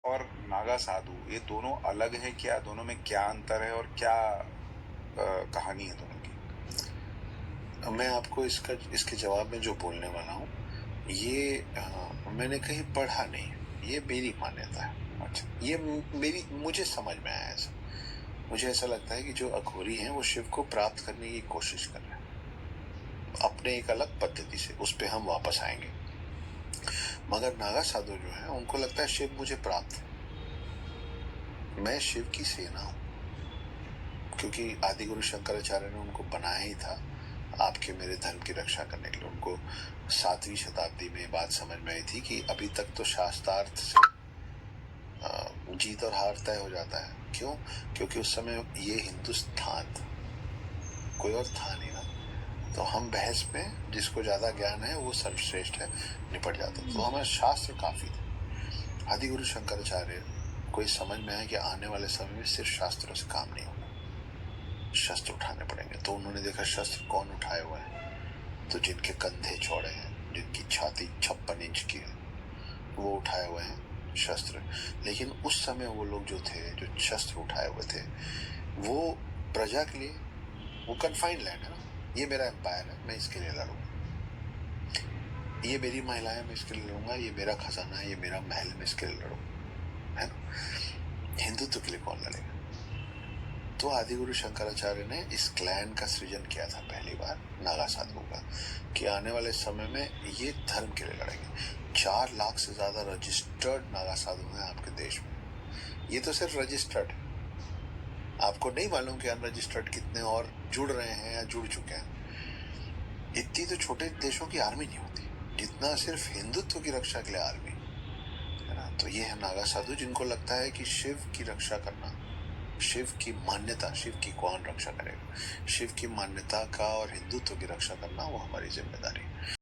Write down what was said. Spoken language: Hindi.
और नागा साधु ये दोनों अलग है क्या? दोनों में क्या अंतर है और क्या कहानी है दोनों की? मैं आपको इसके जवाब में जो बोलने वाला हूँ ये मैंने कहीं पढ़ा नहीं है, ये मेरी मान्यता है। अच्छा। ये मेरी मुझे समझ में आया ऐसा। मुझे ऐसा लगता है कि जो अघोरी हैं वो शिव को प्राप्त करने की कोशिश कर रहे हैं अपने एक अलग पद्धति से, उस पे हम वापस आएंगे। मगर नागा साधु जो है उनको लगता है शिव मुझे प्राप्त है, मैं शिव की सेना हूं, क्योंकि आदि गुरु शंकराचार्य ने उनको बनाया ही था आपके मेरे धर्म की रक्षा करने के लिए। उनको 7वीं शताब्दी में बात समझ में आई थी कि अभी तक तो शास्त्रार्थ से जीत और हार तय हो जाता है। क्यों? क्योंकि उस समय ये हिंदुस्तान था, कोई और था नहीं ना। तो हम बहस में जिसको ज्यादा ज्ञान है वो सर्वश्रेष्ठ है, निपट जाता। तो हमारे शास्त्र काफी थे। आदि गुरु शंकराचार्य कोई समझ में आया कि आने वाले समय में सिर्फ शास्त्रों से काम नहीं होगा, शस्त्र उठाने पड़ेंगे। तो उन्होंने देखा शस्त्र कौन उठाए हुए हैं, तो जिनके कंधे चौड़े हैं, जिनकी छाती 56 इंच की है, वो उठाए हुए हैं शस्त्र। लेकिन उस समय वो लोग जो थे, जो शस्त्र उठाए हुए थे, वो प्रजा के लिए, वो कन्फाइंड लैंड है ना, ये मेरा एम्पायर है, मैं इसके लिए लड़ूंगा, ये मेरी महिलाएं, मैं इसके लिए लड़ूंगा, ये मेरा खजाना है, ये मेरा महल है, मैं इसके लिए लड़ूंगा, है ना। हिंदुत्व के लिए कौन लड़ेगा? तो आदिगुरु शंकराचार्य ने इस क्लैन का सृजन किया था पहली बार, नागा साधु का, कि आने वाले समय में ये धर्म के लिए लड़ेंगे। 4 लाख से ज्यादा रजिस्टर्ड नागा साधु हैं आपके देश में। ये तो सिर्फ रजिस्टर्ड है, आपको नहीं मालूम कि अनरजिस्टर्ड कितने और जुड़ रहे हैं या जुड़ चुके हैं। इतनी तो छोटे देशों की आर्मी नहीं होती जितना सिर्फ हिंदुत्व की रक्षा के लिए आर्मी, है ना। तो ये है नागा साधु, जिनको लगता है कि शिव की रक्षा करना, शिव की मान्यता, शिव की कौन रक्षा करेगा, शिव की मान्यता का और हिंदुत्व की रक्षा करना वो हमारी जिम्मेदारी है।